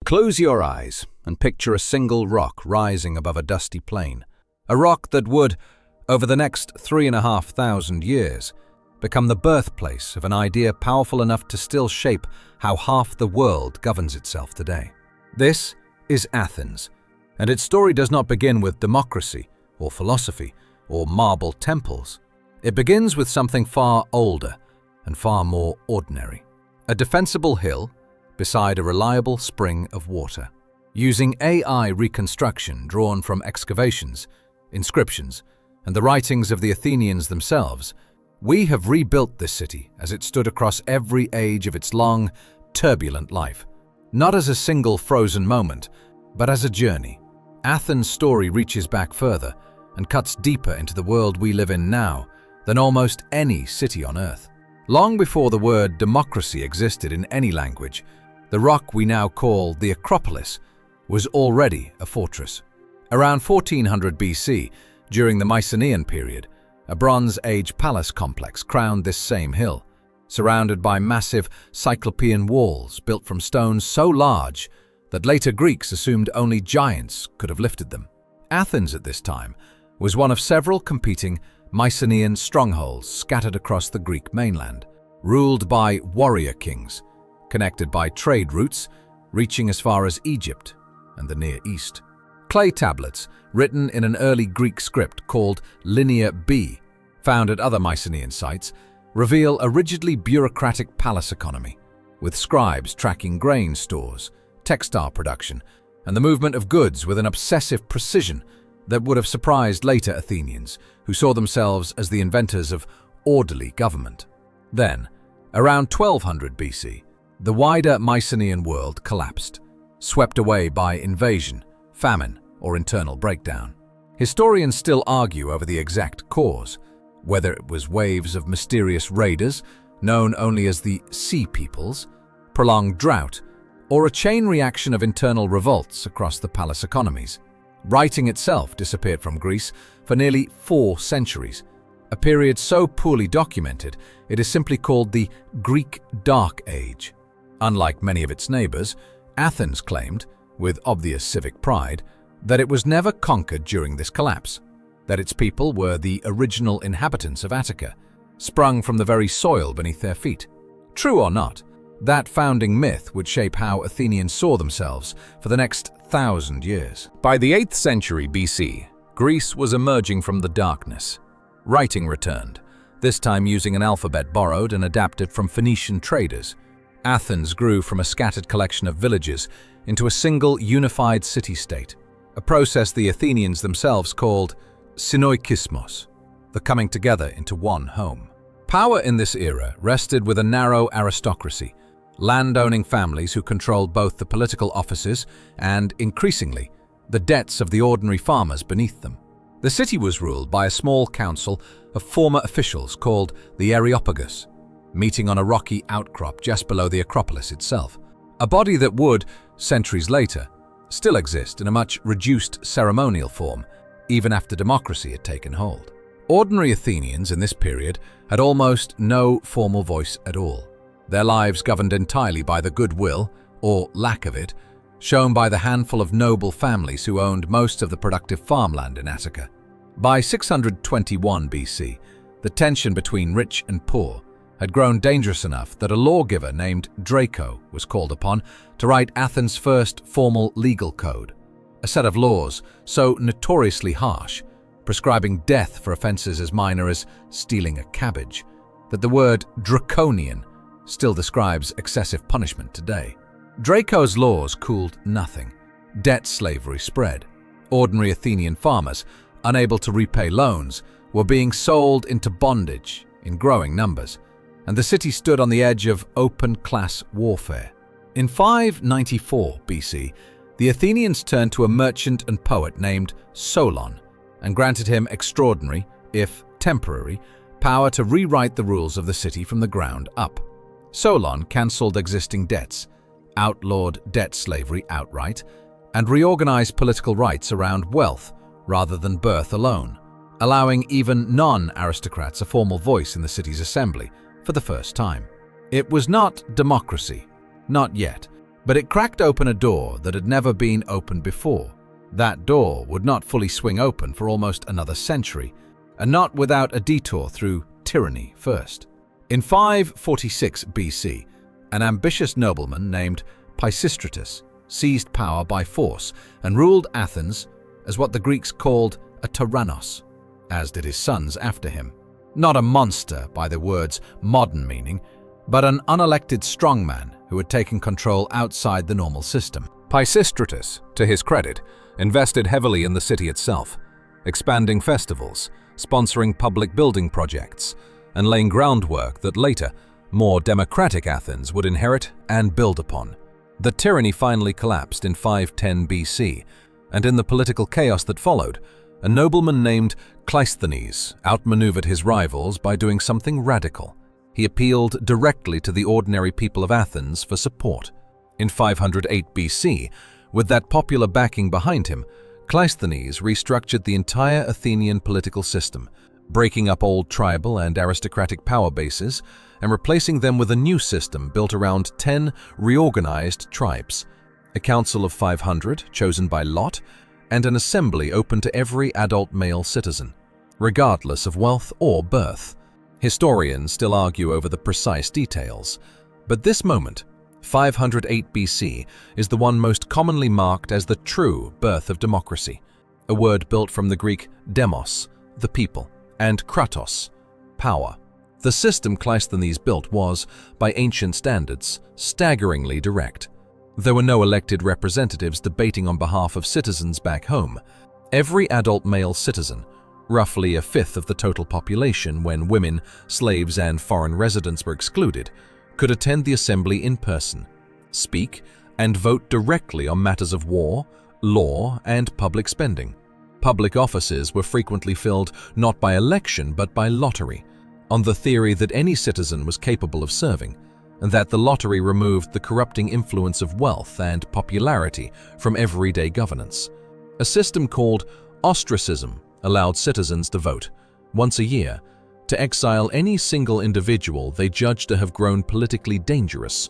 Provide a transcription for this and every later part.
Close your eyes and picture a single rock rising above a dusty plain. A rock that would, over the next 3,500 years, become the birthplace of an idea powerful enough to still shape how half the world governs itself today. This is Athens, and its story does not begin with democracy or philosophy or marble temples. It begins with something far older and far more ordinary. A defensible hill beside a reliable spring of water. Using AI reconstruction drawn from excavations, inscriptions, and the writings of the Athenians themselves, we have rebuilt this city as it stood across every age of its long, turbulent life. Not as a single frozen moment, but as a journey. Athens' story reaches back further and cuts deeper into the world we live in now than almost any city on Earth. Long before the word democracy existed in any language, the rock we now call the Acropolis was already a fortress. Around 1400 BC, during the Mycenaean period, a Bronze Age palace complex crowned this same hill, surrounded by massive Cyclopean walls built from stones so large that later Greeks assumed only giants could have lifted them. Athens at this time was one of several competing Mycenaean strongholds scattered across the Greek mainland, ruled by warrior kings, connected by trade routes reaching as far as Egypt and the Near East. Clay tablets, written in an early Greek script called Linear B, found at other Mycenaean sites, reveal a rigidly bureaucratic palace economy, with scribes tracking grain stores, textile production, and the movement of goods with an obsessive precision that would have surprised later Athenians, who saw themselves as the inventors of orderly government. Then, around 1200 BC, the wider Mycenaean world collapsed, swept away by invasion, famine, or internal breakdown. Historians still argue over the exact cause, whether it was waves of mysterious raiders, known only as the Sea Peoples, prolonged drought, or a chain reaction of internal revolts across the palace economies. Writing itself disappeared from Greece for nearly 4 centuries, a period so poorly documented it is simply called the Greek Dark Age. Unlike many of its neighbors, Athens claimed, with obvious civic pride, that it was never conquered during this collapse, that its people were the original inhabitants of Attica, sprung from the very soil beneath their feet. True or not, that founding myth would shape how Athenians saw themselves for the next 1,000 years. By the 8th century BC, Greece was emerging from the darkness. Writing returned, this time using an alphabet borrowed and adapted from Phoenician traders. Athens grew from a scattered collection of villages into a single unified city-state, a process the Athenians themselves called synoikismos, the coming together into one home. Power in this era rested with a narrow aristocracy, land-owning families who controlled both the political offices and, increasingly, the debts of the ordinary farmers beneath them. The city was ruled by a small council of former officials called the Areopagus, meeting on a rocky outcrop just below the Acropolis itself, a body that would, centuries later, still exist in a much reduced ceremonial form, even after democracy had taken hold. Ordinary Athenians in this period had almost no formal voice at all, their lives governed entirely by the goodwill, or lack of it, shown by the handful of noble families who owned most of the productive farmland in Attica. By 621 BC, the tension between rich and poor had grown dangerous enough that a lawgiver named Draco was called upon to write Athens' first formal legal code, a set of laws so notoriously harsh, prescribing death for offenses as minor as stealing a cabbage, that the word draconian still describes excessive punishment today. Draco's laws cooled nothing. Debt slavery spread. Ordinary Athenian farmers, unable to repay loans, were being sold into bondage in growing numbers, and the city stood on the edge of open-class warfare. In 594 BC, the Athenians turned to a merchant and poet named Solon and granted him extraordinary, if temporary, power to rewrite the rules of the city from the ground up. Solon cancelled existing debts, outlawed debt slavery outright, and reorganized political rights around wealth rather than birth alone, allowing even non-aristocrats a formal voice in the city's assembly for the first time. It was not democracy, not yet, But it cracked open a door that had never been opened before. That door would not fully swing open for almost another century, and not without a detour through tyranny first. In 546 BC, an ambitious nobleman named Peisistratus seized power by force and ruled Athens as what the Greeks called a tyrannos, as did his sons after him. Not a monster by the word's modern meaning, but an unelected strongman who had taken control outside the normal system. Peisistratus, to his credit, invested heavily in the city itself, expanding festivals, sponsoring public building projects, and laying groundwork that later, more democratic Athens would inherit and build upon. The tyranny finally collapsed in 510 BC, and in the political chaos that followed, a nobleman named Cleisthenes outmaneuvered his rivals by doing something radical. He appealed directly to the ordinary people of Athens for support. In 508 BC, with that popular backing behind him, Cleisthenes restructured the entire Athenian political system, breaking up old tribal and aristocratic power bases and replacing them with a new system built around 10 reorganized tribes, a council of 500 chosen by lot, and an assembly open to every adult male citizen, regardless of wealth or birth. Historians still argue over the precise details, but this moment, 508 BC, is the one most commonly marked as the true birth of democracy, a word built from the Greek demos, the people, and kratos, power. The system Cleisthenes built was, by ancient standards, staggeringly direct. There were no elected representatives debating on behalf of citizens back home. Every adult male citizen, roughly a fifth of the total population when women, slaves, and foreign residents were excluded, could attend the assembly in person, speak, and vote directly on matters of war, law, and public spending. Public offices were frequently filled not by election but by lottery, on the theory that any citizen was capable of serving, and that the lottery removed the corrupting influence of wealth and popularity from everyday governance. A system called ostracism allowed citizens to vote, once a year, to exile any single individual they judged to have grown politically dangerous.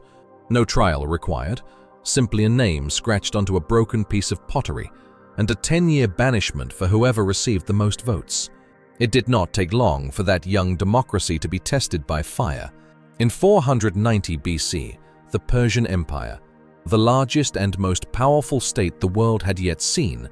No trial required, simply a name scratched onto a broken piece of pottery, and a 10-year banishment for whoever received the most votes. It did not take long for that young democracy to be tested by fire. In 490 BC, the Persian Empire, the largest and most powerful state the world had yet seen,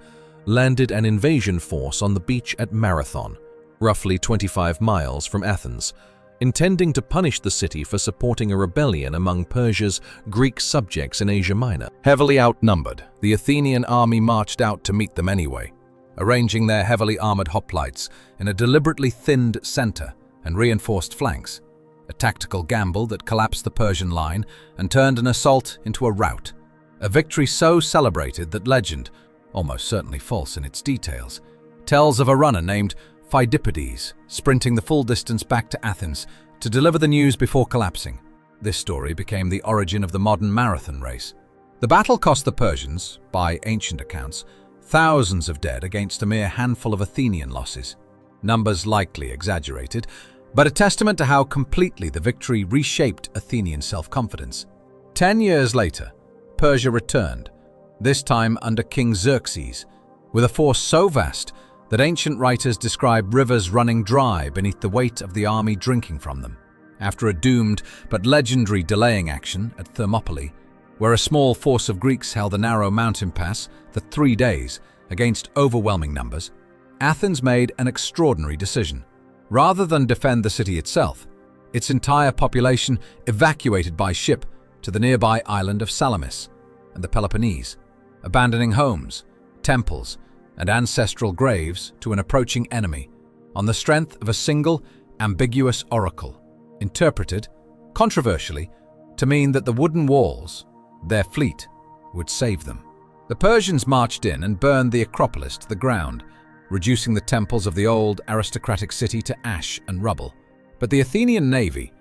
landed an invasion force on the beach at Marathon, roughly 25 miles from Athens, intending to punish the city for supporting a rebellion among Persia's Greek subjects in Asia Minor. Heavily outnumbered, the Athenian army marched out to meet them anyway, arranging their heavily armored hoplites in a deliberately thinned center and reinforced flanks, a tactical gamble that collapsed the Persian line and turned an assault into a rout, a victory so celebrated that legend, almost certainly false in its details, tells of a runner named Phidippides sprinting the full distance back to Athens to deliver the news before collapsing. This story became the origin of the modern marathon race. The battle cost the Persians, by ancient accounts, thousands of dead against a mere handful of Athenian losses. Numbers likely exaggerated, but a testament to how completely the victory reshaped Athenian self-confidence. 10 years later, Persia returned, this time under King Xerxes, with a force so vast that ancient writers describe rivers running dry beneath the weight of the army drinking from them. After a doomed but legendary delaying action at Thermopylae, where a small force of Greeks held a narrow mountain pass for 3 days against overwhelming numbers, Athens made an extraordinary decision. Rather than defend the city itself, its entire population evacuated by ship to the nearby island of Salamis and the Peloponnese, abandoning homes, temples, and ancestral graves to an approaching enemy on the strength of a single, ambiguous oracle, interpreted, controversially, to mean that the wooden walls, their fleet, would save them. The Persians marched in and burned the Acropolis to the ground, reducing the temples of the old aristocratic city to ash and rubble. But the Athenian navy,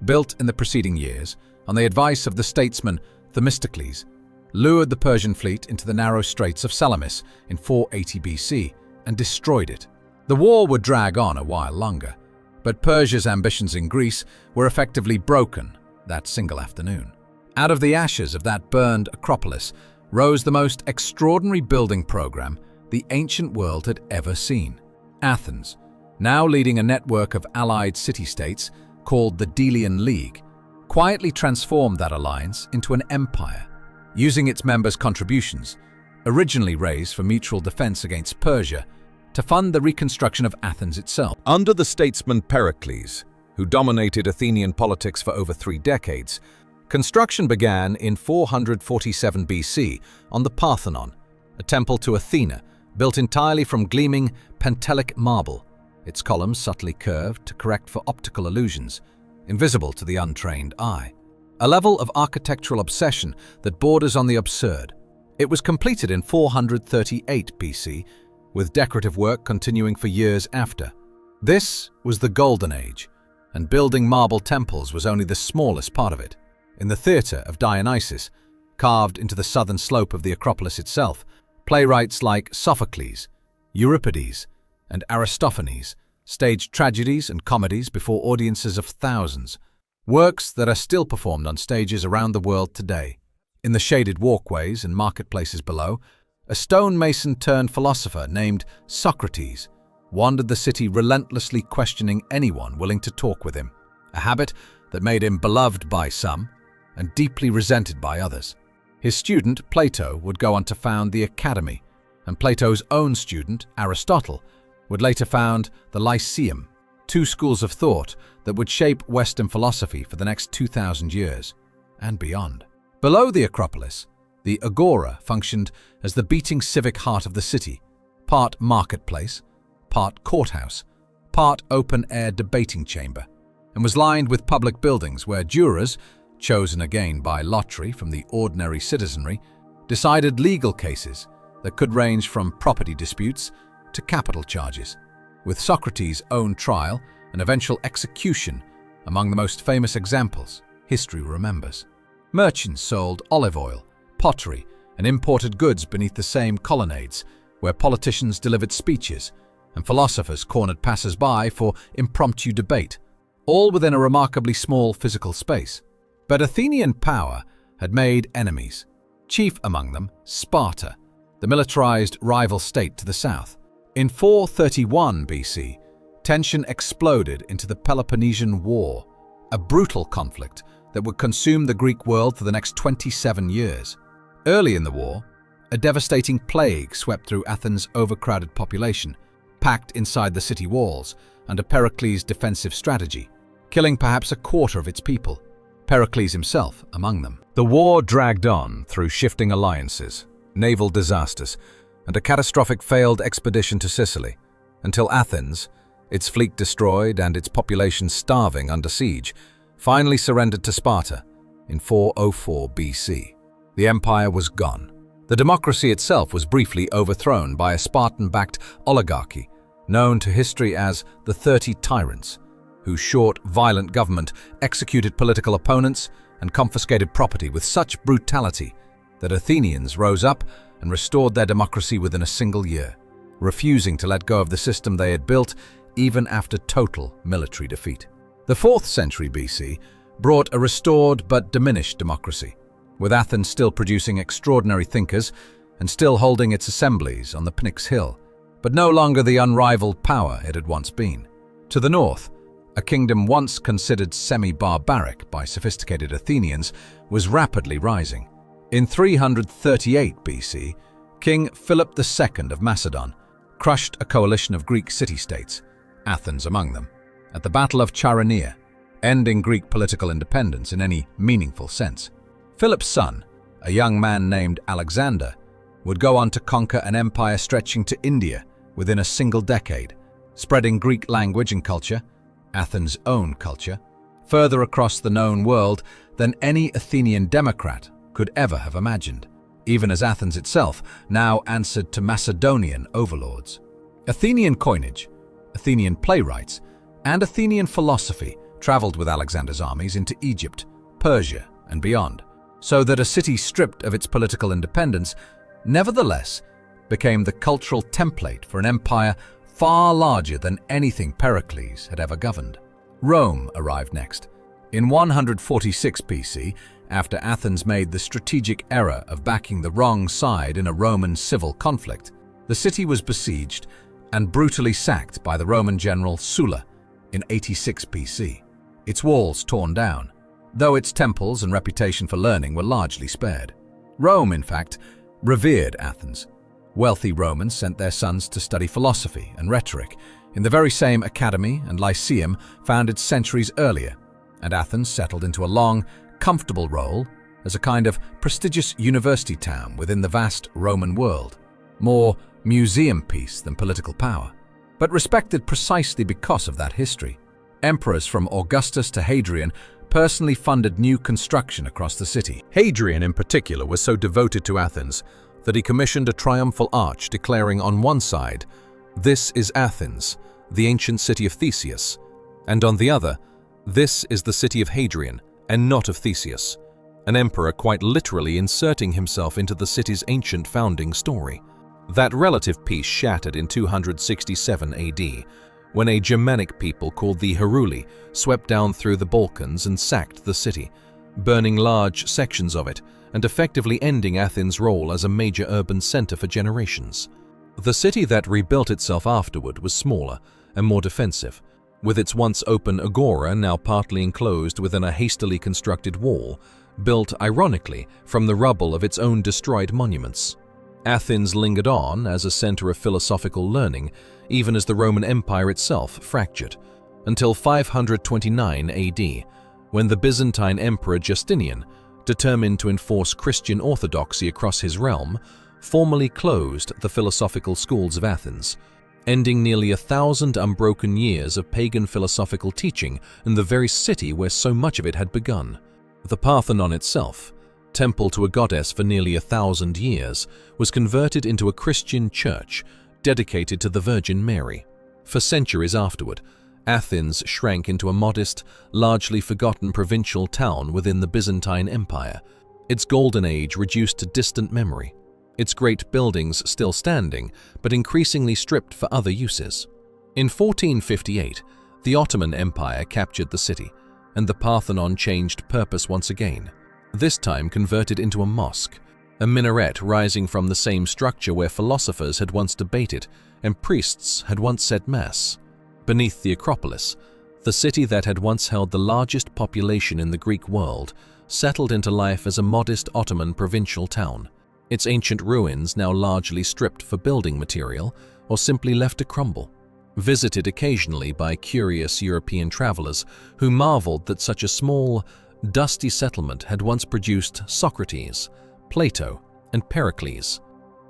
built in the preceding years on the advice of the statesman Themistocles, lured the Persian fleet into the narrow straits of Salamis in 480 BC and destroyed it. The war would drag on a while longer, but Persia's ambitions in Greece were effectively broken that single afternoon. Out of the ashes of that burned Acropolis rose the most extraordinary building program the ancient world had ever seen. Athens, now leading a network of allied city-states called the Delian League, quietly transformed that alliance into an empire, using its members' contributions, originally raised for mutual defense against Persia, to fund the reconstruction of Athens itself. Under the statesman Pericles, who dominated Athenian politics for over 3 decades, construction began in 447 BC on the Parthenon, a temple to Athena built entirely from gleaming Pentelic marble, its columns subtly curved to correct for optical illusions, invisible to the untrained eye. A level of architectural obsession that borders on the absurd. It was completed in 438 BC, with decorative work continuing for years after. This was the Golden Age, and building marble temples was only the smallest part of it. In the theatre of Dionysus, carved into the southern slope of the Acropolis itself, playwrights like Sophocles, Euripides, and Aristophanes staged tragedies and comedies before audiences of thousands, works that are still performed on stages around the world today. In the shaded walkways and marketplaces below, a stonemason-turned-philosopher named Socrates wandered the city, relentlessly questioning anyone willing to talk with him, a habit that made him beloved by some and deeply resented by others. His student, Plato, would go on to found the Academy, and Plato's own student, Aristotle, would later found the Lyceum, 2 schools of thought that would shape Western philosophy for the next 2,000 years and beyond. Below the Acropolis, the Agora functioned as the beating civic heart of the city, part marketplace, part courthouse, part open-air debating chamber, and was lined with public buildings where jurors, chosen again by lottery from the ordinary citizenry, decided legal cases that could range from property disputes to capital charges, with Socrates' own trial and eventual execution among the most famous examples history remembers. Merchants sold olive oil, pottery, and imported goods beneath the same colonnades, where politicians delivered speeches and philosophers cornered passers-by for impromptu debate, all within a remarkably small physical space. But Athenian power had made enemies, chief among them Sparta, the militarized rival state to the south. In 431 BC, tension exploded into the Peloponnesian War, a brutal conflict that would consume the Greek world for the next 27 years. Early in the war, a devastating plague swept through Athens' overcrowded population, packed inside the city walls under Pericles' defensive strategy, killing perhaps a quarter of its people, Pericles himself among them. The war dragged on through shifting alliances, naval disasters, and a catastrophic failed expedition to Sicily, until Athens, its fleet destroyed and its population starving under siege, finally surrendered to Sparta in 404 BC. The empire was gone. The democracy itself was briefly overthrown by a Spartan-backed oligarchy, known to history as the 30 Tyrants, whose short, violent government executed political opponents and confiscated property with such brutality that Athenians rose up and restored their democracy within a single year, refusing to let go of the system they had built even after total military defeat. The 4th century BC brought a restored but diminished democracy, with Athens still producing extraordinary thinkers and still holding its assemblies on the Pnyx Hill, but no longer the unrivaled power it had once been. To the north, a kingdom once considered semi-barbaric by sophisticated Athenians was rapidly rising. In 338 BC, King Philip II of Macedon crushed a coalition of Greek city-states, Athens among them, at the Battle of Chaeronea, ending Greek political independence in any meaningful sense. Philip's son, a young man named Alexander, would go on to conquer an empire stretching to India within a single decade, spreading Greek language and culture, Athens' own culture, further across the known world than any Athenian democrat could ever have imagined, even as Athens itself now answered to Macedonian overlords. Athenian coinage, Athenian playwrights, and Athenian philosophy traveled with Alexander's armies into Egypt, Persia, and beyond, so that a city stripped of its political independence nevertheless became the cultural template for an empire far larger than anything Pericles had ever governed. Rome arrived next. In 146 BC, after Athens made the strategic error of backing the wrong side in a Roman civil conflict. The city was besieged and brutally sacked by the Roman general Sulla in 86 BC. Its walls torn down, though its temples and reputation for learning were largely spared. Rome, in fact, revered Athens. Wealthy Romans sent their sons to study philosophy and rhetoric in the very same academy and lyceum founded centuries earlier, and Athens settled into a long, comfortable role as a kind of prestigious university town within the vast Roman world, more museum piece than political power, but respected precisely because of that history. Emperors from Augustus to Hadrian personally funded new construction across the city. Hadrian, in particular, was so devoted to Athens that he commissioned a triumphal arch declaring on one side, "This is Athens, the ancient city of Theseus," and on the other, "This is the city of Hadrian, and not of Theseus," an emperor quite literally inserting himself into the city's ancient founding story. That relative peace shattered in 267 AD, when a Germanic people called the Heruli swept down through the Balkans and sacked the city, burning large sections of it and effectively ending Athens' role as a major urban center for generations. The city that rebuilt itself afterward was smaller and more defensive, with its once open Agora now partly enclosed within a hastily constructed wall, built ironically from the rubble of its own destroyed monuments. Athens lingered on as a center of philosophical learning, even as the Roman Empire itself fractured, until 529 AD, when the Byzantine Emperor Justinian, determined to enforce Christian orthodoxy across his realm, formally closed the philosophical schools of Athens, ending nearly 1,000 unbroken years of pagan philosophical teaching in the very city where so much of it had begun. The Parthenon itself, temple to a goddess for nearly 1,000 years, was converted into a Christian church dedicated to the Virgin Mary. For centuries afterward, Athens shrank into a modest, largely forgotten provincial town within the Byzantine Empire, its golden age reduced to distant memory, its great buildings still standing, but increasingly stripped for other uses. In 1458, the Ottoman Empire captured the city, and the Parthenon changed purpose once again, this time converted into a mosque, a minaret rising from the same structure where philosophers had once debated and priests had once said mass. Beneath the Acropolis, the city that had once held the largest population in the Greek world settled into life as a modest Ottoman provincial town, its ancient ruins now largely stripped for building material or simply left to crumble. Visited occasionally by curious European travelers who marveled that such a small, dusty settlement had once produced Socrates, Plato, and Pericles.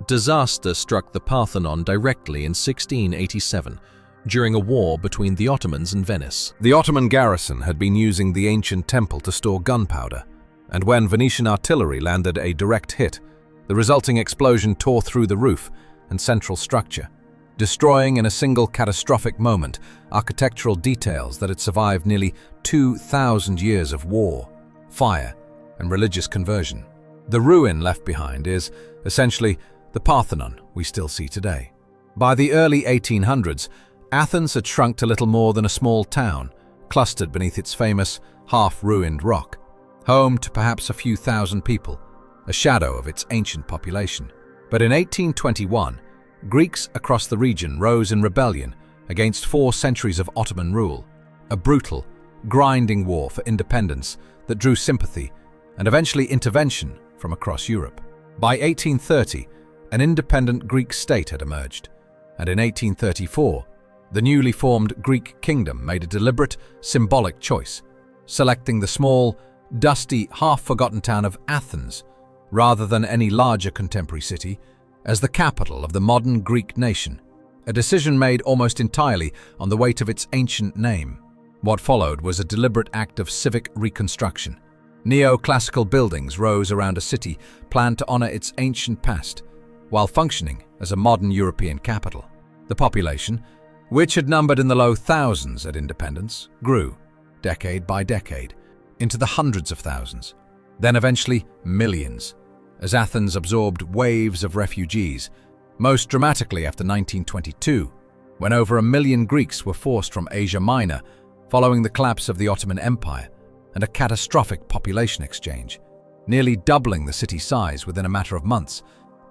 Disaster struck the Parthenon directly in 1687, during a war between the Ottomans and Venice. The Ottoman garrison had been using the ancient temple to store gunpowder, and when Venetian artillery landed a direct hit, the resulting explosion tore through the roof and central structure, destroying in a single catastrophic moment architectural details that had survived nearly 2,000 years of war, fire, and religious conversion. The ruin left behind is, essentially, the Parthenon we still see today. By the early 1800s, Athens had shrunk to little more than a small town, clustered beneath its famous, half-ruined rock, home to perhaps a few thousand people, a shadow of its ancient population. But in 1821, Greeks across the region rose in rebellion against 4 centuries of Ottoman rule, a brutal, grinding war for independence that drew sympathy and eventually intervention from across Europe. By 1830, an independent Greek state had emerged, and in 1834, the newly formed Greek kingdom made a deliberate, symbolic choice, selecting the small, dusty, half-forgotten town of Athens, rather than any larger contemporary city, as the capital of the modern Greek nation, a decision made almost entirely on the weight of its ancient name. What followed was a deliberate act of civic reconstruction. Neoclassical buildings rose around a city planned to honor its ancient past, while functioning as a modern European capital. The population, which had numbered in the low thousands at independence, grew, decade by decade, into the hundreds of thousands, then eventually millions, as Athens absorbed waves of refugees, most dramatically after 1922, when over 1 million Greeks were forced from Asia Minor following the collapse of the Ottoman Empire and a catastrophic population exchange. nearly doubling the city's size within a matter of months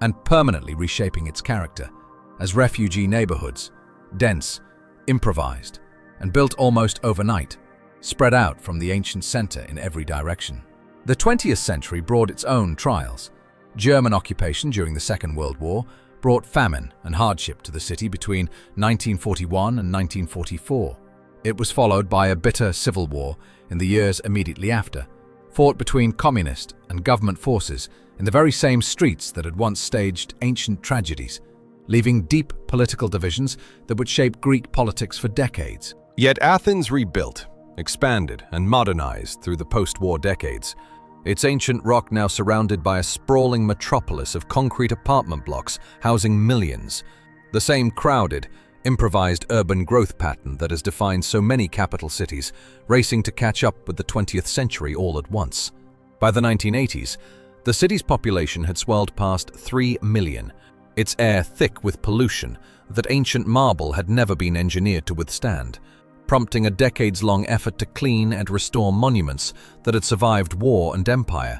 and permanently reshaping its character as refugee neighborhoods, dense, improvised, and built almost overnight, spread out from the ancient center in every direction. The 20th century brought its own trials. German occupation during the Second World War brought famine and hardship to the city between 1941 and 1944. It was followed by a bitter civil war in the years immediately after, fought between communist and government forces in the very same streets that had once staged ancient tragedies, leaving deep political divisions that would shape Greek politics for decades. Yet Athens rebuilt, expanded, and modernized through the post-war decades. Its ancient rock now surrounded by a sprawling metropolis of concrete apartment blocks housing millions. The same crowded, improvised urban growth pattern that has defined so many capital cities, racing to catch up with the 20th century all at once. By the 1980s, the city's population had swelled past 3 million, its air thick with pollution that ancient marble had never been engineered to withstand, prompting a decades-long effort to clean and restore monuments that had survived war and empire,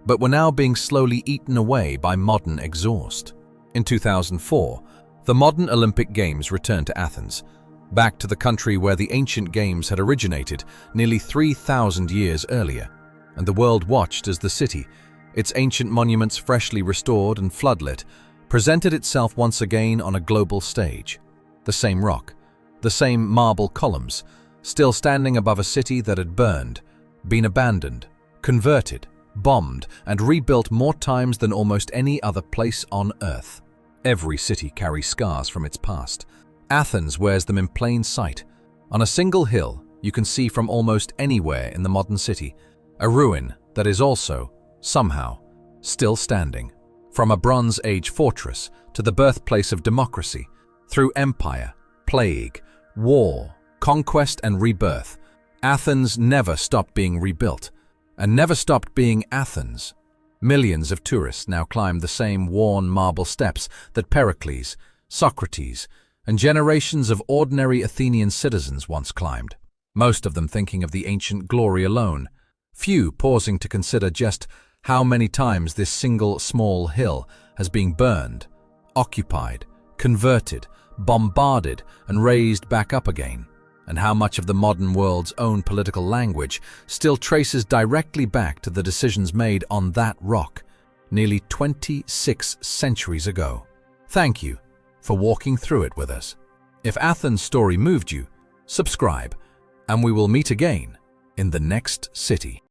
but were now being slowly eaten away by modern exhaust. In 2004, the modern Olympic Games returned to Athens, back to the country where the ancient games had originated nearly 3,000 years earlier, and the world watched as the city, its ancient monuments freshly restored and floodlit, presented itself once again on a global stage. The same rock, the same marble columns, still standing above a city that had burned, been abandoned, converted, bombed, and rebuilt more times than almost any other place on Earth. Every city carries scars from its past. Athens wears them in plain sight. On a single hill, you can see from almost anywhere in the modern city a ruin that is also, somehow, still standing. From a Bronze Age fortress to the birthplace of democracy, through empire, plague, war, conquest, and rebirth, Athens never stopped being rebuilt, and never stopped being Athens. Millions of tourists now climb the same worn marble steps that Pericles, Socrates, and generations of ordinary Athenian citizens once climbed, most of them thinking of the ancient glory alone, few pausing to consider just how many times this single small hill has been burned, occupied, converted, bombarded, and raised back up again, and how much of the modern world's own political language still traces directly back to the decisions made on that rock nearly 26 centuries ago. Thank you for walking through it with us. If Athens' story moved you, subscribe, and we will meet again in the next city.